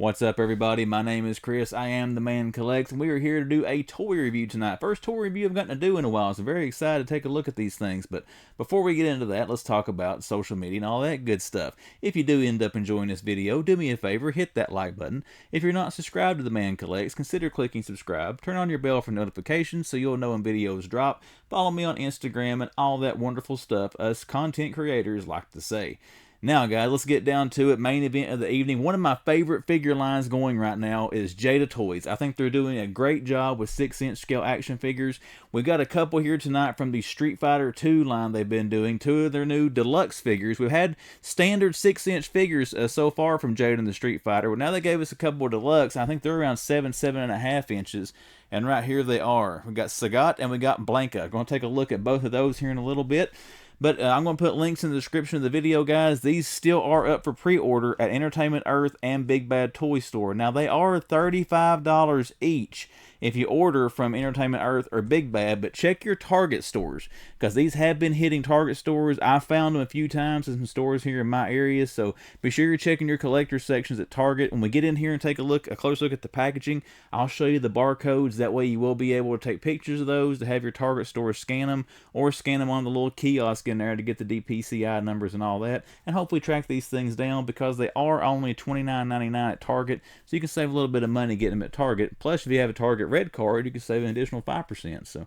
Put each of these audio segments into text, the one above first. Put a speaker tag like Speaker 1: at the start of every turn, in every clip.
Speaker 1: What's up, everybody? My name is Chris. I am the Man Collects, and we are here to do a toy review tonight. First toy review I've gotten to do in a while, so very excited to take a look at these things. But before we get into that, let's talk about social media and all that good stuff. If you do end up enjoying this video, do me a favor, hit that like button. If you're not subscribed to the Man Collects, consider clicking subscribe. Turn on your bell for notifications so you'll know when videos drop. Follow me on Instagram and all that wonderful stuff us content creators like to say. Now, guys, let's get down to it. Main event of the evening. One of my favorite figure lines going right now is Jada Toys. I think they're doing a great job with 6-inch scale action figures. We got a couple here tonight from the Street Fighter 2 line they've been doing. 2 of their new deluxe figures. We've had standard 6-inch figures so far from Jada and the Street Fighter. Well, now they gave us a couple of deluxe. I think they're around 7.5 inches. And right here they are. We got Sagat and we got Blanka. I'm going to take a look at both of those here in a little bit. But I'm going to put links in the description of the video, guys. These still are up for pre-order at Entertainment Earth and Big Bad Toy Store. Now, they are $35 each if you order from Entertainment Earth or Big Bad, but check your Target stores, because these have been hitting Target stores. I found them a few times in some stores here in my area, so be sure you're checking your collector sections at Target. When we get in here and take a close look at the packaging, I'll show you the barcodes. That way you will be able to take pictures of those to have your Target store scan them, or scan them on the little kiosk in there to get the DPCI numbers and all that, and hopefully track these things down, because they are only $29.99 at Target, so you can save a little bit of money getting them at Target. Plus, if you have a Target Red card, you can save an additional 5%. So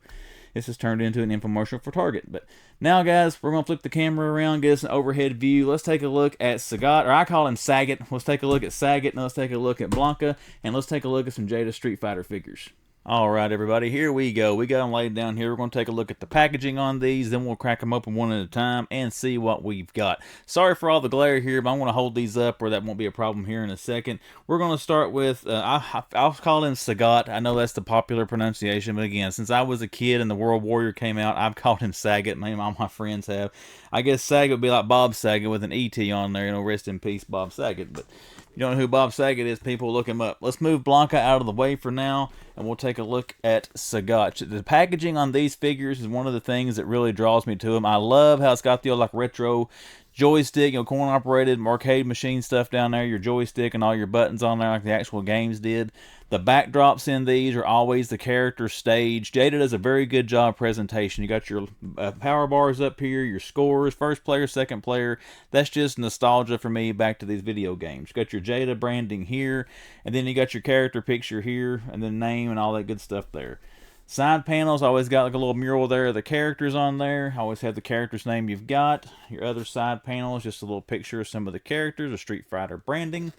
Speaker 1: this has turned into an infomercial for Target. But now, guys, we're going to flip the camera around, get us an overhead view. Let's take a look at Sagat, or I call him Sagat. Let's take a look at Sagat, and let's take a look at Blanka, and let's take a look at some Jada Street Fighter figures. Alright, everybody, here we go. We got them laid down here. We're going to take a look at the packaging on these, then we'll crack them open one at a time and see what we've got. Sorry for all the glare here, but I'm going to hold these up where that won't be a problem here in a second. We're going to start with, I'll call him Sagat. I know that's the popular pronunciation, but again, since I was a kid and the World Warrior came out, I've called him Sagat. All my friends have. I guess Sagat would be like Bob Saget with an E.T. on there, rest in peace, Bob Saget. But if you don't know who Bob Saget is, people, look him up. Let's move Blanka out of the way for now, and we'll take a look at Sagat. The packaging on these figures is one of the things that really draws me to them. I love how it's got the old, like, retro joystick, coin operated arcade machine stuff down there, your joystick and all your buttons on there like the actual games did. The backdrops in these are always the character stage. Jada does a very good job presentation. You got your power bars up here, your scores, first player, second player. That's just nostalgia for me back to these video games. You got your Jada branding here, and then you got your character picture here, and then name and all that good stuff there. Side panels, always got like a little mural there of the characters on there. Always have the character's name you've got. Your other side panel is just a little picture of some of the characters, a Street Fighter branding.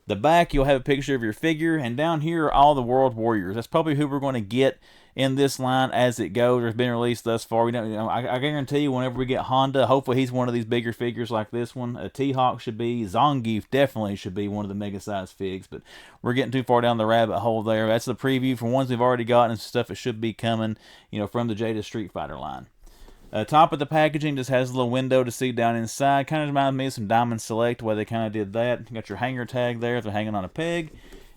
Speaker 1: The back, you'll have a picture of your figure, and down here are all the World Warriors. That's probably who we're going to get in this line as it goes. There's been released thus far. I guarantee you, whenever we get Honda, hopefully he's one of these bigger figures like this one. T-Hawk should be. Zangief definitely should be one of the mega-sized figs, but we're getting too far down the rabbit hole there. That's the preview for ones we've already got and stuff that should be coming, from the Jada Street Fighter line. Top of the packaging just has a little window to see down inside. Kind of reminds me of some Diamond Select, the way they kind of did that. You got your hanger tag there if they're hanging on a peg.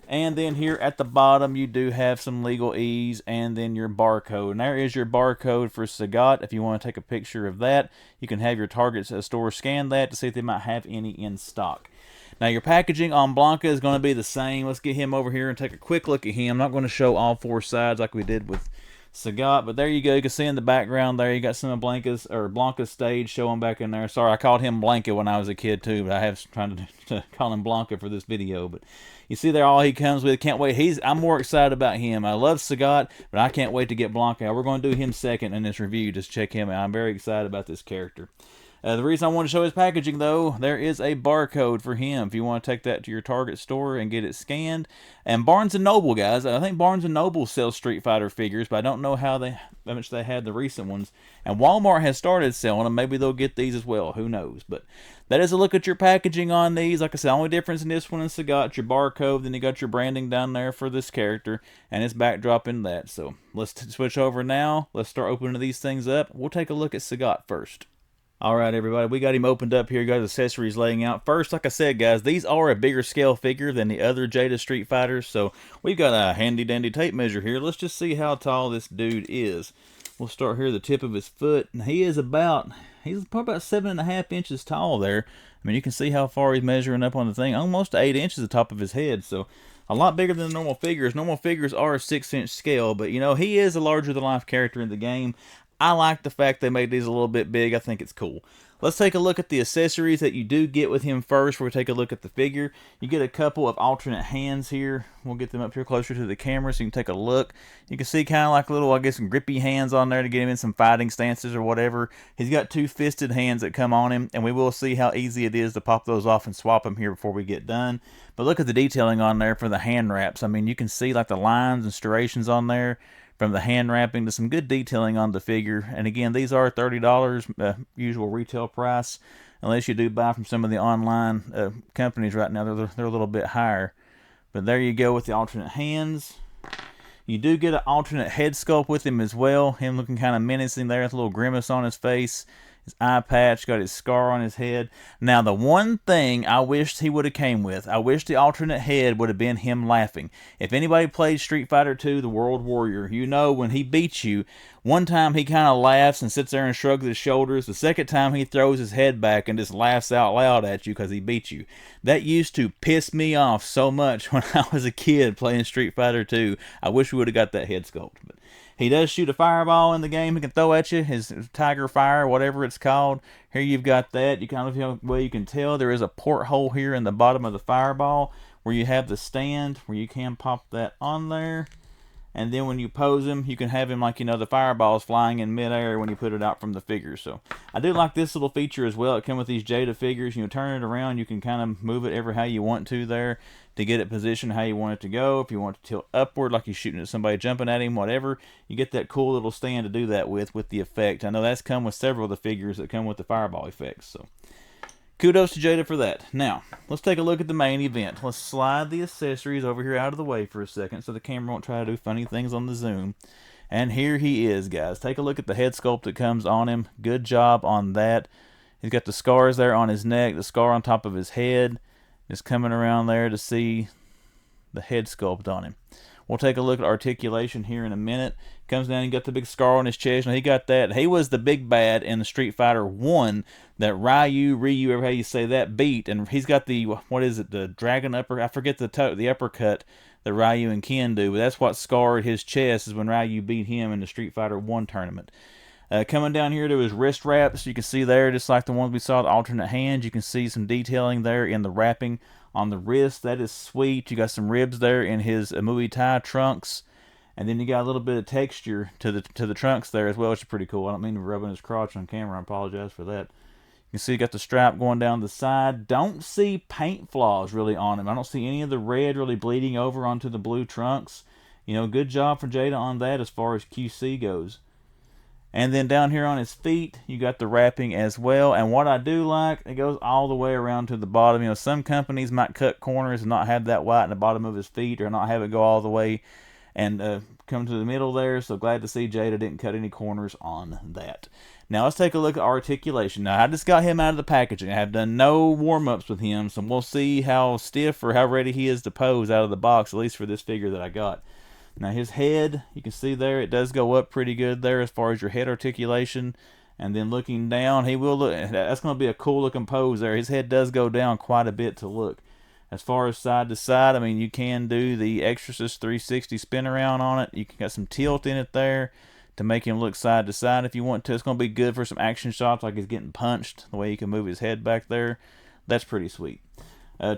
Speaker 1: And then here at the bottom, you do have some legal ease and then your barcode. And there is your barcode for Sagat. If you want to take a picture of that, you can have your Target store scan that to see if they might have any in stock. Now, your packaging on Blanka is going to be the same. Let's get him over here and take a quick look at him. I'm not going to show all 4 sides like we did with Sagat, but there you go. You can see in the background there, you got some of Blanka's stage showing back in there. Sorry, I called him Blanka when I was a kid too, but I have trying to call him Blanka for this video. But you see there all he comes with. Can't wait. I'm more excited about him. I love Sagat, but I can't wait to get Blanka. We're going to do him second in this review. Just check him out. I'm very excited about this character. The reason I want to show his packaging, though, there is a barcode for him if you want to take that to your Target store and get it scanned. And Barnes & Noble, guys, I think Barnes & Noble sells Street Fighter figures, but I don't know how much they had the recent ones. And Walmart has started selling them. Maybe they'll get these as well. Who knows? But that is a look at your packaging on these. Like I said, the only difference in this one is you got your barcode, then you got your branding down there for this character, and it's backdrop in that. So let's switch over now. Let's start opening these things up. We'll take a look at Sagat first. Alright, everybody, we got him opened up here. Got his accessories laying out. First, like I said, guys, these are a bigger scale figure than the other Jada Street Fighters. So we've got a handy dandy tape measure here. Let's just see how tall this dude is. We'll start here at the tip of his foot, and he's probably about 7.5 inches tall there. I mean, you can see how far he's measuring up on the thing, almost 8 inches at the top of his head, so a lot bigger than the normal figures. Normal figures are a 6-inch scale, but you know, he is a larger than life character in the game. I like the fact they made these a little bit big. I think it's cool. Let's take a look at the accessories that you do get with him first. We'll take a look at the figure. You get a couple of alternate hands here. We'll get them up here closer to the camera so you can take a look. You can see kind of like little, I guess, grippy hands on there to get him in some fighting stances or whatever. He's got 2 fisted hands that come on him, and we will see how easy it is to pop those off and swap them here before we get done. But look at the detailing on there for the hand wraps. I mean, you can see like the lines and striations on there, from the hand wrapping to some good detailing on the figure. And again, these are $30, usual retail price, unless you do buy from some of the online companies right now. They're a little bit higher. But there you go with the alternate hands. You do get an alternate head sculpt with him as well. Him looking kind of menacing there with a little grimace on his face. His eye patch, got his scar on his head. Now, the one thing I wished he would have came with, I wish the alternate head would have been him laughing. If anybody played Street Fighter II, The World Warrior, you know when he beats you, one time he kind of laughs and sits there and shrugs his shoulders. The second time he throws his head back and just laughs out loud at you because he beat you. That used to piss me off so much when I was a kid playing Street Fighter II. I wish we would have got that head sculpt. But he does shoot a fireball in the game he can throw at you, his Tiger Fire, whatever it's called. Here you've got that. You kind of, well, you can tell there is a porthole here in the bottom of the fireball where you have the stand where you can pop that on there. And then when you pose him, you can have him like, you know, the fireballs flying in midair when you put it out from the figure. So I do like this little feature as well. It comes with these Jada figures. You know, turn it around. You can kind of move it ever how you want to there to get it positioned how you want it to go. If you want to tilt upward like you're shooting at somebody, jumping at him, whatever, you get that cool little stand to do that with the effect. I know that's come with several of the figures that come with the fireball effects. So kudos to Jada for that. Now, let's take a look at the main event. Let's slide the accessories over here out of the way for a second so the camera won't try to do funny things on the zoom. And here he is, guys. Take a look at the head sculpt that comes on him. Good job on that. He's got the scars there on his neck, the scar on top of his head. Just coming around there to see the head sculpt on him. We'll take a look at articulation here in a minute. Comes down and got the big scar on his chest. Now he got that. He was the big bad in the Street Fighter 1 that Ryu, however you say that, beat. And he's got the, what is it, the dragon upper, I forget the uppercut that Ryu and Ken do. But that's what scarred his chest, is when Ryu beat him in the Street Fighter 1 tournament. Coming down here to his wrist wraps, you can see there, just like the ones we saw, the alternate hands, you can see some detailing there in the wrapping on the wrist. That is sweet. You got some ribs there in his Muay Thai trunks, and then you got a little bit of texture to the trunks there as well, which is pretty cool. I don't mean to rub his crotch on camera. I apologize for that. You can see you got the strap going down the side. Don't see paint flaws really on him. I don't see any of the red really bleeding over onto the blue trunks. You know, good job for Jada on that as far as QC goes. And then down here on his feet, you got the wrapping as well. And what I do like, it goes all the way around to the bottom. You know, some companies might cut corners and not have that white in the bottom of his feet, or not have it go all the way and come to the middle there. So glad to see Jada didn't cut any corners on that. Now let's take a look at articulation. Now I just got him out of the packaging. I have done no warm-ups with him, so we'll see how stiff or how ready he is to pose out of the box, at least for this figure that I got. Now his head, you can see there, it does go up pretty good there as far as your head articulation. And then looking down, he will look, that's going to be a cool looking pose there. His head does go down quite a bit to look. As far as side to side, I mean, you can do the Exorcist 360 spin around on it. You can got some tilt in it there to make him look side to side if you want to. It's going to be good for some action shots like he's getting punched, the way he can move his head back there. That's pretty sweet.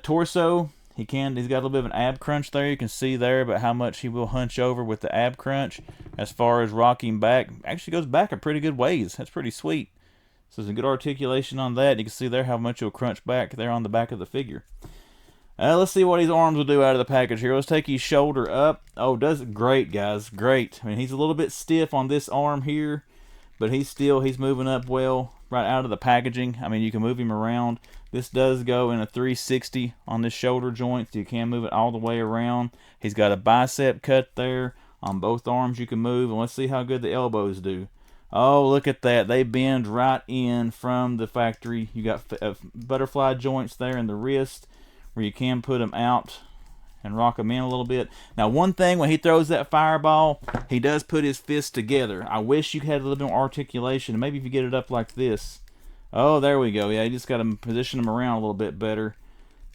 Speaker 1: Torso, he's got a little bit of an ab crunch there. You can see there about how much he will hunch over with the ab crunch. As far as rocking back, actually goes back a pretty good ways. That's pretty sweet. So some good articulation on that. You can see there how much he'll crunch back there on the back of the figure. Let's see what his arms will do out of the package here. Let's take his shoulder up. Oh, does it great, guys. Great. I mean, he's a little bit stiff on this arm here, but he's moving up well right out of the packaging. I mean, you can move him around. This does go in a 360 on this shoulder joint, so you can move it all the way around. He's got a bicep cut there on both arms you can move, and let's see how good the elbows do. Oh, look at that. They bend right in from the factory. You got butterfly joints there in the wrist where you can put them out and rock him in a little bit. Now, one thing, when he throws that fireball, he does put his fists together. I wish you had a little bit more articulation. Maybe if you get it up like this. Oh, there we go. Yeah, you just got to position them around a little bit better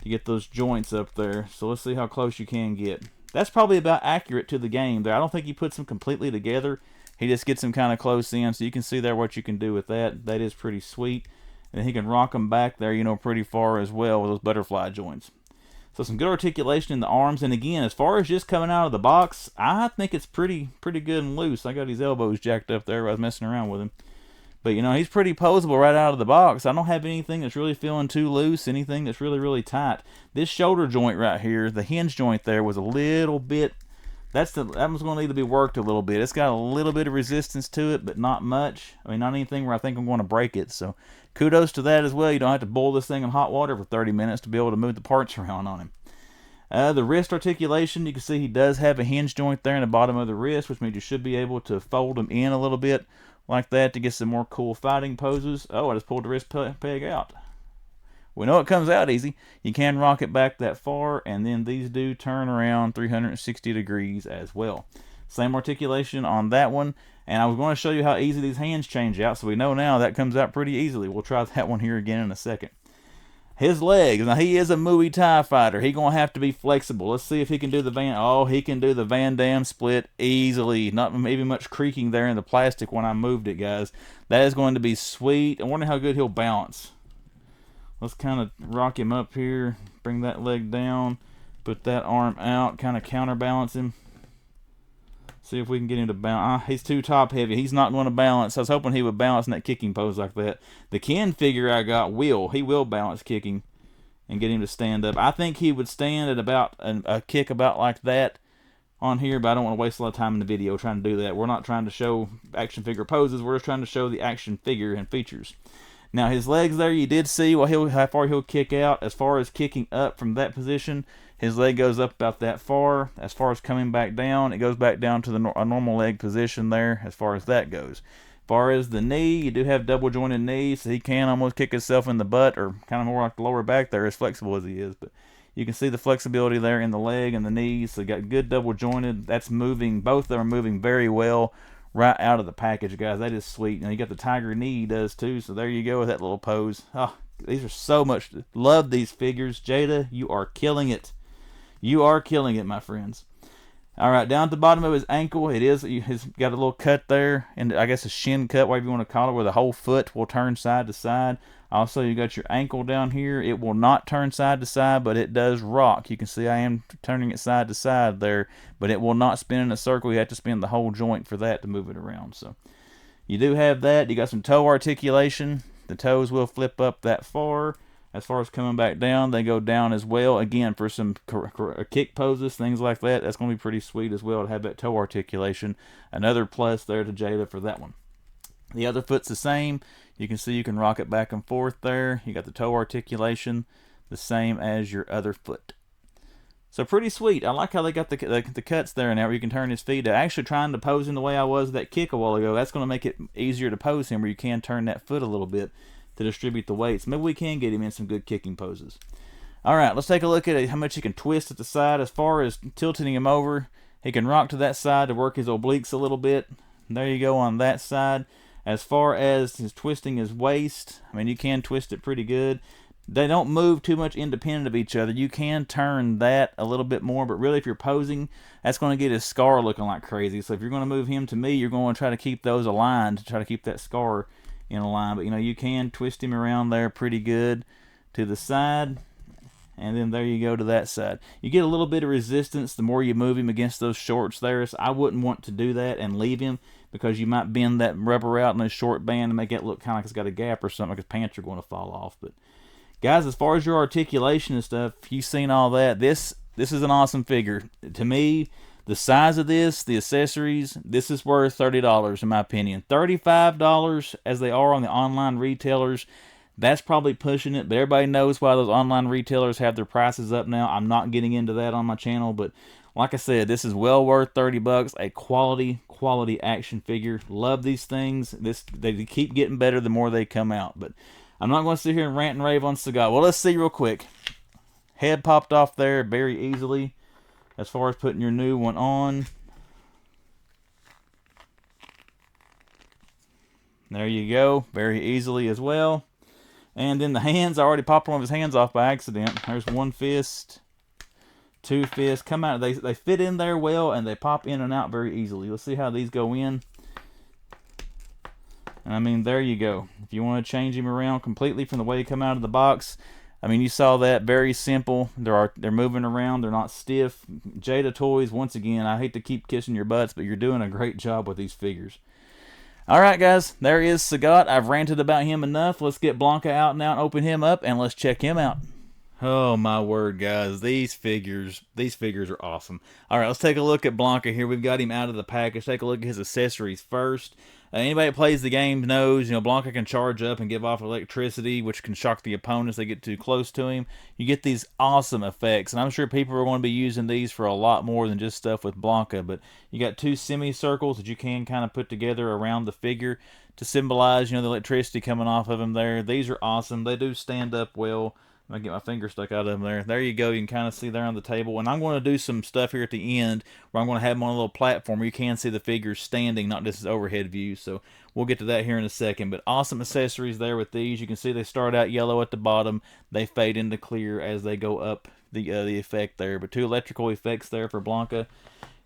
Speaker 1: to get those joints up there. So let's see how close you can get. That's probably about accurate to the game there. I don't think he puts them completely together. He just gets them kind of close in, so you can see there what you can do with that. That is pretty sweet. And he can rock them back there, you know, pretty far as well with those butterfly joints. So some good articulation in the arms. And again, as far as just coming out of the box, I think it's pretty good and loose. I got his elbows jacked up there while I was messing around with him. But, you know, he's pretty posable right out of the box. I don't have anything that's really feeling too loose, anything that's really tight. This shoulder joint right here, the hinge joint there, was a little bit, that one's going to need to be worked a little bit. It's got a little bit of resistance to it, but not much. I mean, not anything where I think I'm going to break it. So kudos to that as well. You don't have to boil this thing in hot water for 30 minutes to be able to move the parts around on him. The wrist articulation, you can see he does have a hinge joint there in the bottom of the wrist, which means you should be able to fold him in a little bit like that to get some more cool fighting poses. Oh, I just pulled the wrist peg out. We know it comes out easy. You can rock it back that far, and then these do turn around 360 degrees as well. Same articulation on that one, and I was going to show you how easy these hands change out, so we know now that comes out pretty easily. We'll try that one here again in a second. His legs. Now, he is a Muay Thai fighter. He's going to have to be flexible. Let's see if he can do the he can do the Van Damme split easily. Not even much creaking there in the plastic when I moved it, guys. That is going to be sweet. I wonder how good he'll bounce. Let's kind of rock him up here. Bring that leg down. Put that arm out. Kind of counterbalance him. See if we can get him to bounce. He's too top heavy. He's not going to balance. I was hoping he would balance in that kicking pose like that. The Ken figure I got he will balance kicking and get him to stand up. I think he would stand at about a kick about like that on here, but I don't want to waste a lot of time in the video trying to do that. We're not trying to show action figure poses. We're just trying to show the action figure and features. Now, his legs there, you did see how far he'll kick out. As far as kicking up from that position, his leg goes up about that far. As far as coming back down, it goes back down to a normal leg position there as far as that goes. As far as the knee, you do have double jointed knees, so he can almost kick himself in the butt, or kind of more like the lower back there, as flexible as he is. But you can see the flexibility there in the leg and the knees. So you got good double jointed. That's moving. Both of them are moving very well right out of the package, guys. That is sweet. Now you got the tiger knee, he does too. So there you go with that little pose. Oh, these are so much. Love these figures. Jada, you are killing it. You are killing it, my friends. All right, down at the bottom of his ankle, he's got a little cut there, and I guess a shin cut, whatever you want to call it, where the whole foot will turn side to side. Also, you got your ankle down here. It will not turn side to side, but it does rock. You can see I am turning it side to side there, but it will not spin in a circle. You have to spin the whole joint for that to move it around. So you do have that. You got some toe articulation. The toes will flip up that far. As far as coming back down, they go down as well. Again, for some kick poses, things like that, that's going to be pretty sweet as well to have that toe articulation. Another plus there to Jada for that one. The other foot's the same. You can see you can rock it back and forth there. You got the toe articulation, the same as your other foot. So pretty sweet. I like how they got the cuts there now where you can turn his feet. Actually trying to pose him the way I was that kick a while ago. That's going to make it easier to pose him where you can turn that foot a little bit to distribute the weights. Maybe we can get him in some good kicking poses. All right, let's take a look at how much he can twist at the side. As far as tilting him over, he can rock to that side to work his obliques a little bit. There you go on that side. As far as his twisting his waist, I mean, you can twist it pretty good. They don't move too much independent of each other. You can turn that a little bit more, but really if you're posing, that's going to get his scar looking like crazy. So if you're going to move him to me, you're going to try to keep those aligned to try to keep that scar in a line. But you know, you can twist him around there pretty good to the side, and then there you go to that side. You get a little bit of resistance the more you move him against those shorts there. So I wouldn't want to do that and leave him, because you might bend that rubber out in this short band and make it look kind of like it's got a gap or something, like his pants are going to fall off. But guys, as far as your articulation and stuff, you've seen all that. This is an awesome figure. To me, the size of this, the accessories, this is worth $30 in my opinion. $35 as they are on the online retailers. That's probably pushing it, but everybody knows why those online retailers have their prices up now. I'm not getting into that on my channel, but like I said, this is well worth 30 bucks. A quality action figure. Love these things. They keep getting better the more they come out. But I'm not going to sit here and rant and rave on Sagat. Well, let's see real quick. Head popped off there very easily. as far as putting your new one on. There you go, very easily as well. And then the hands, I already popped one of his hands off by accident. There's one fist, two fists. Come out, they fit in there well, and they pop in and out very easily. Let's see how these go in. And I mean, there you go. If you want to change him around completely from the way he come out of the box, I mean, you saw that, very simple. They're moving around, they're not stiff. Jada Toys, once again, I hate to keep kissing your butts, but you're doing a great job with these figures. Alright guys, there is Sagat. I've ranted about him enough. Let's get Blanka out now and open him up, and let's check him out. Oh my word, guys, these figures are awesome. Alright, let's take a look at Blanka here. We've got him out of the package. Take a look at his accessories first. Anybody that plays the game knows, Blanka can charge up and give off electricity, which can shock the opponents if they get too close to him. You get these awesome effects, and I'm sure people are going to be using these for a lot more than just stuff with Blanka. But you got two semicircles that you can kind of put together around the figure to symbolize, the electricity coming off of them there. These are awesome. They do stand up well. I get my finger stuck out of them there. There you go. You can kind of see there on the table. And I'm going to do some stuff here at the end where I'm going to have them on a little platform where you can see the figures standing, not just as overhead view. So we'll get to that here in a second. But awesome accessories there with these. You can see they start out yellow at the bottom. They fade into clear as they go up the effect there. But two electrical effects there for Blanka.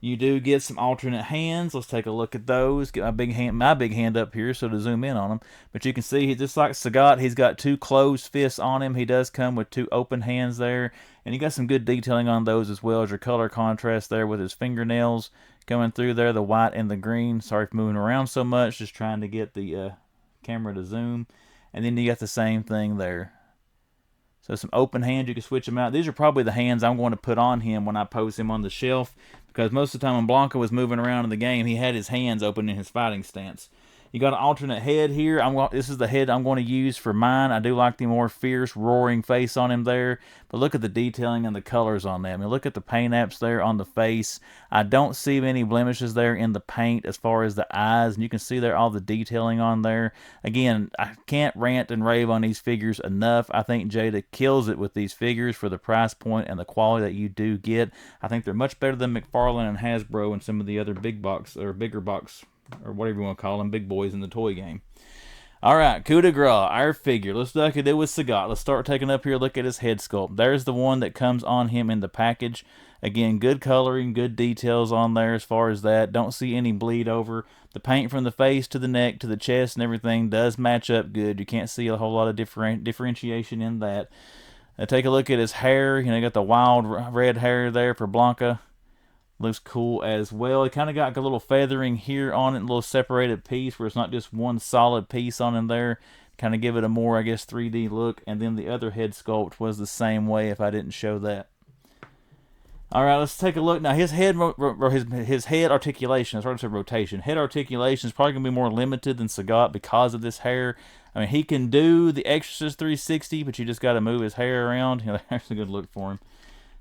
Speaker 1: You do get some alternate hands. Let's take a look at those. Get my big hand up here so to zoom in on them. But you can see, he's just like Sagat. He's got two closed fists on him. He does come with two open hands there. And you got some good detailing on those as well as your color contrast there with his fingernails coming through there, the white and the green. Sorry for moving around so much. Just trying to get the camera to zoom. And then you got the same thing there. So some open hands, you can switch them out. These are probably the hands I'm going to put on him when I pose him on the shelf, because most of the time when Blanka was moving around in the game, he had his hands open in his fighting stance. You got an alternate head here. This is the head I'm going to use for mine. I do like the more fierce, roaring face on him there. But look at the detailing and the colors on that. I mean, look at the paint apps there on the face. I don't see any blemishes there in the paint as far as the eyes. And you can see there all the detailing on there. Again, I can't rant and rave on these figures enough. I think Jada kills it with these figures for the price point and the quality that you do get. I think they're much better than McFarlane and Hasbro and some of the other big box or bigger box, or whatever you want to call them, big boys in the toy game. Alright, coup de grace, our figure. Let's do like I did with Sagat. Let's start taking up here, look at his head sculpt. There's the one that comes on him in the package. Again, good coloring, good details on there as far as that. Don't see any bleed over. The paint from the face to the neck to the chest and everything does match up good. You can't see a whole lot of differentiation in that. Take a look at his hair. You got the wild red hair there for Blanka. Looks cool as well. It kind of got a little feathering here on it, a little separated piece where it's not just one solid piece on in there. Kind of give it a more, I guess, 3D look. And then the other head sculpt was the same way if I didn't show that. Alright, let's take a look. Now, his head articulation, I started to say rotation. Head articulation is probably going to be more limited than Sagat because of this hair. I mean, he can do the Exorcist 360, but you just got to move his hair around. That's a good look for him.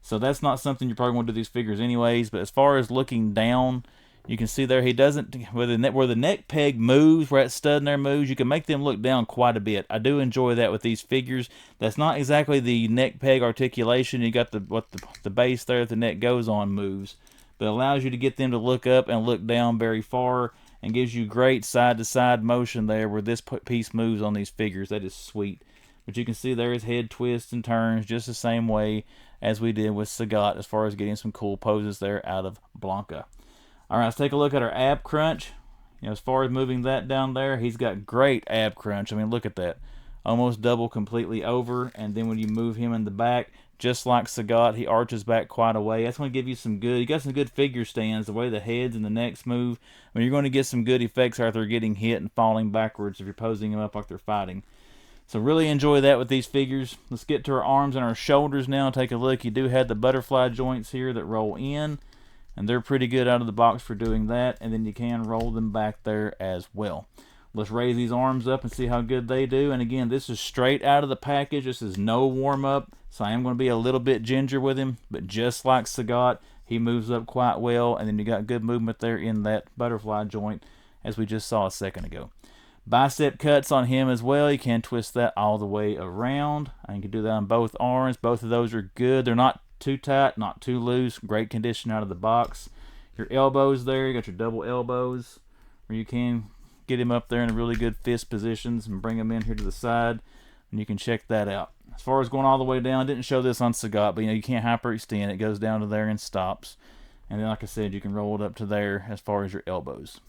Speaker 1: So that's not something you probably want to do these figures anyways. But as far as looking down, you can see there he doesn't, where the neck peg moves, where that stud in there moves, you can make them look down quite a bit. I do enjoy that with these figures. That's not exactly the neck peg articulation. You got the base there that the neck goes on moves. But it allows you to get them to look up and look down very far and gives you great side-to-side motion there where this piece moves on these figures. That is sweet. But you can see there his head twists and turns just the same way as we did with Sagat as far as getting some cool poses there out of Blanka. Alright, let's take a look at our ab crunch. As far as moving that down there, he's got great ab crunch. I mean, look at that. Almost double completely over. And then when you move him in the back, just like Sagat, he arches back quite a way. That's going to give you some good, you got some good figure stands, the way the heads and the necks move. I mean, you're going to get some good effects out there getting hit and falling backwards if you're posing them up like they're fighting. So really enjoy that with these figures. Let's get to our arms and our shoulders now. Take a look. You do have the butterfly joints here that roll in, and they're pretty good out of the box for doing that. And then you can roll them back there as well. Let's raise these arms up and see how good they do. And again, this is straight out of the package. This is no warm-up, so I am going to be a little bit ginger with him. But just like Sagat, he moves up quite well. And then you got good movement there in that butterfly joint, as we just saw a second ago. Bicep cuts on him as well. You can twist that all the way around. I can do that on both arms. Both of those are good. They're not too tight, not too loose. Great condition out of the box. Your elbows there, you got your double elbows where you can get him up there in really good fist positions and bring him in here to the side, and you can check that out. As far as going all the way down, didn't show this on Sagat, but you can't hyperextend. It goes down to there and stops. And then, like I said, you can roll it up to there as far as your elbows.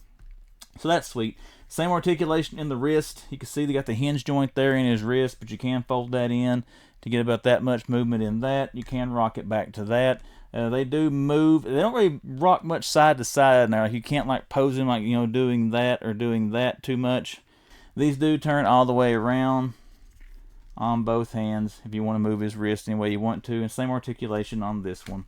Speaker 1: So that's sweet. Same articulation in the wrist. You can see they got the hinge joint there in his wrist, but you can fold that in to get about that much movement in that. You can rock it back to that. They do move. They don't really rock much side to side now. You can't like pose him like, doing that or doing that too much. These do turn all the way around on both hands if you want to move his wrist any way you want to. And same articulation on this one.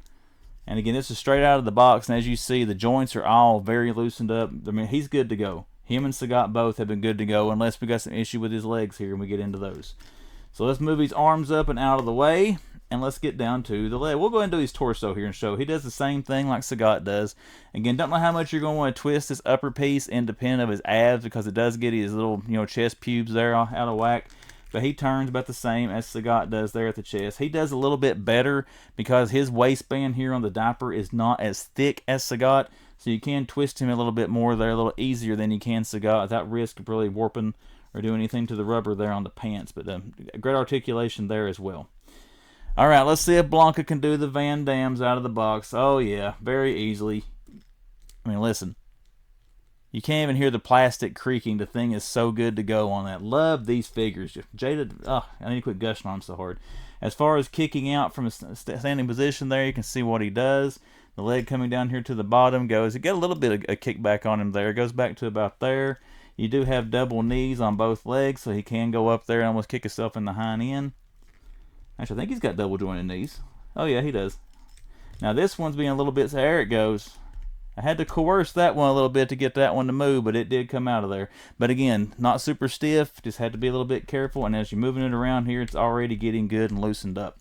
Speaker 1: And again, this is straight out of the box. And as you see, the joints are all very loosened up. I mean, he's good to go. Him and Sagat both have been good to go, unless we got some issue with his legs here and we get into those. So let's move his arms up and out of the way. And let's get down to the leg. We'll go ahead and do his torso here and show. He does the same thing like Sagat does. Again, don't know how much you're going to want to twist this upper piece independent of his abs, because it does get his little, chest pubes there out of whack. But he turns about the same as Sagat does there at the chest. He does a little bit better because his waistband here on the diaper is not as thick as Sagat. So you can twist him a little bit more there, a little easier than you can Sagat without risk of really warping or doing anything to the rubber there on the pants. But great articulation there as well. All right, let's see if Blanka can do the Van Dams out of the box. Oh, yeah, very easily. I mean, listen. You can't even hear the plastic creaking. The thing is so good to go on that. Love these figures. Jada, I need to quit gushing on him so hard. As far as kicking out from a standing position there, you can see what he does. The leg coming down here to the bottom goes. You get a little bit of a kickback on him there. It goes back to about there. You do have double knees on both legs, so he can go up there and almost kick himself in the hind end. Actually, I think he's got double jointed knees. Oh, yeah, he does. Now, this one's being a little bit... There it goes. I had to coerce that one a little bit to get that one to move, but it did come out of there. But again, not super stiff. Just had to be a little bit careful. And as you're moving it around here, it's already getting good and loosened up.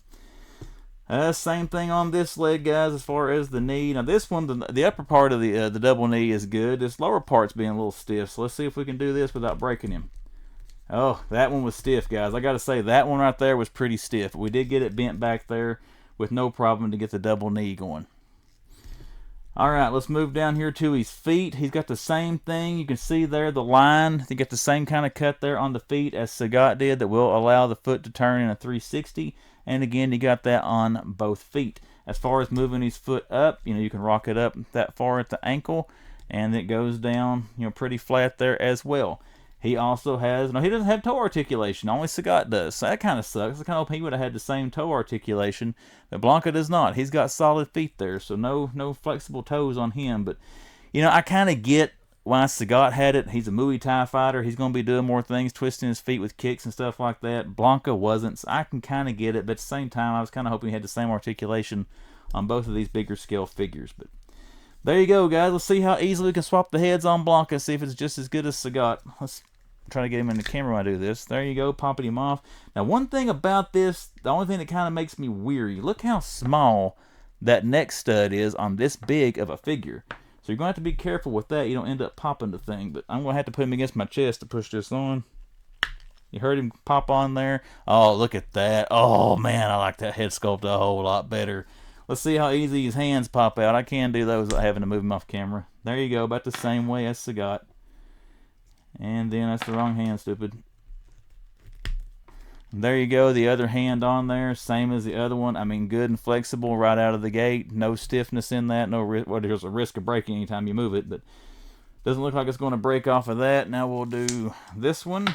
Speaker 1: Same thing on this leg, guys, as far as the knee. Now, this one, the upper part of the double knee is good. This lower part's being a little stiff. So let's see if we can do this without breaking him. Oh, that one was stiff, guys. I got to say, that one right there was pretty stiff. We did get it bent back there with no problem to get the double knee going. All right, let's move down here to his feet. He's got the same thing. You can see there the line. He got the same kind of cut there on the feet as Sagat did that will allow the foot to turn in a 360. And again, you got that on both feet. As far as moving his foot up, you can rock it up that far at the ankle, and it goes down, pretty flat there as well. He also has, he doesn't have toe articulation. Only Sagat does. So that kind of sucks. I kind of hope he would have had the same toe articulation, but Blanka does not. He's got solid feet there, so no flexible toes on him. But, I kind of get why Sagat had it. He's a Muay Thai fighter. He's going to be doing more things, twisting his feet with kicks and stuff like that. Blanka wasn't, so I can kind of get it. But at the same time, I was kind of hoping he had the same articulation on both of these bigger scale figures. But there you go, guys. Let's see how easily we can swap the heads on Blanka and see if it's just as good as Sagat. Let's try to get him in the camera when I do this. There you go, popping him off. Now, one thing about this, the only thing that kind of makes me weary, look how small that neck stud is on this big of a figure. So you're going to have to be careful with that. You don't end up popping the thing. But I'm going to have to put him against my chest to push this on. You heard him pop on there. Oh, look at that. Oh, man, I like that head sculpt a whole lot better. Let's see how easy his hands pop out. I can do those without having to move him off camera. There you go, about the same way as Sagat. And then that's the wrong hand, stupid. There you go, the other hand on there, same as the other one. I mean, good and flexible right out of the gate. No stiffness in that. There's a risk of breaking anytime you move it, but doesn't look like it's going to break off of that. Now we'll do this one.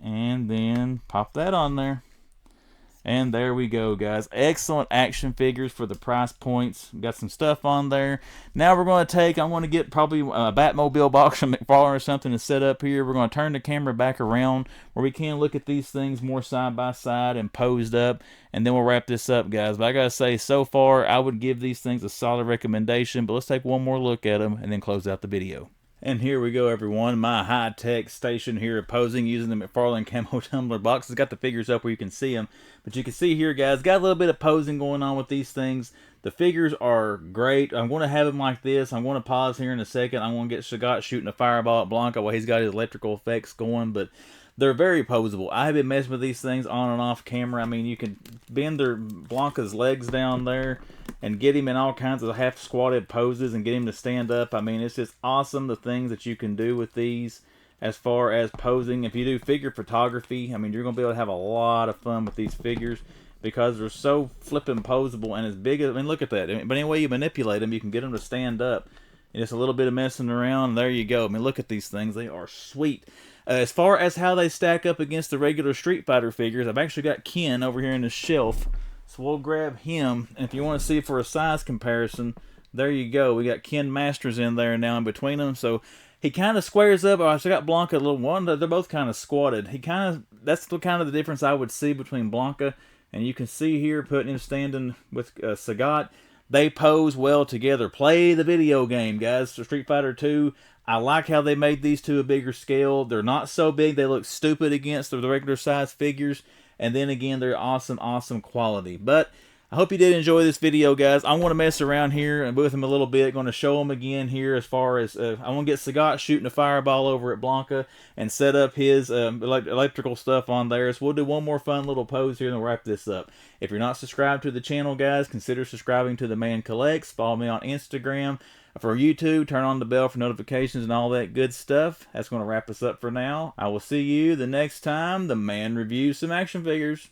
Speaker 1: And then pop that on there. And there we go, guys. Excellent action figures for the price points. Got some stuff on there. Now we're going to I want to get probably a Batmobile box from McFarlane or something to set up here. We're going to turn the camera back around where we can look at these things more side by side and posed up. And then we'll wrap this up, guys. But I got to say, so far, I would give these things a solid recommendation. But let's take one more look at them and then close out the video. And here we go, everyone. My high-tech station here posing using the McFarlane Camo Tumbler box. It's got the figures up where you can see them. But you can see here, guys, got a little bit of posing going on with these things. The figures are great. I'm going to have them like this. I'm going to pause here in a second. I'm going to get Sagat shooting a fireball at Blanka while he's got his electrical effects going. But they're very posable. I have been messing with these things on and off camera. I mean, you can bend their Blanka's legs down there and get him in all kinds of half squatted poses and get him to stand up. I mean, it's just awesome the things that you can do with these as far as posing. If you do figure photography, I mean, you're going to be able to have a lot of fun with these figures because they're so flippin' posable and as big as, I mean, look at that. But any way you manipulate them, you can get them to stand up. And just a little bit of messing around, and there you go. I mean, look at these things. They are sweet. As far as how they stack up against the regular Street Fighter figures, I've actually got Ken over here in the shelf. So we'll grab him. And if you want to see for a size comparison, there you go. We got Ken Masters in there now in between them. So he kind of squares up. I got Blanka a little one. They're both kind of squatted. That's the kind of the difference I would see between Blanka. And you can see here, putting him standing with Sagat. They pose well together. Play the video game, guys. For Street Fighter 2, I like how they made these two a bigger scale. They're not so big they look stupid against the regular size figures. And then again, they're awesome, awesome quality. But I hope you did enjoy this video, guys. I want to mess around here and with him a little bit. Going to show him again here as far as I want to get Sagat shooting a fireball over at Blanka and set up his electrical stuff on there. So we'll do one more fun little pose here and then wrap this up. If you're not subscribed to the channel, guys, consider subscribing to The Man Collects. Follow me on Instagram. For YouTube, turn on the bell for notifications and all that good stuff. That's going to wrap us up for now. I will see you the next time The Man reviews some action figures.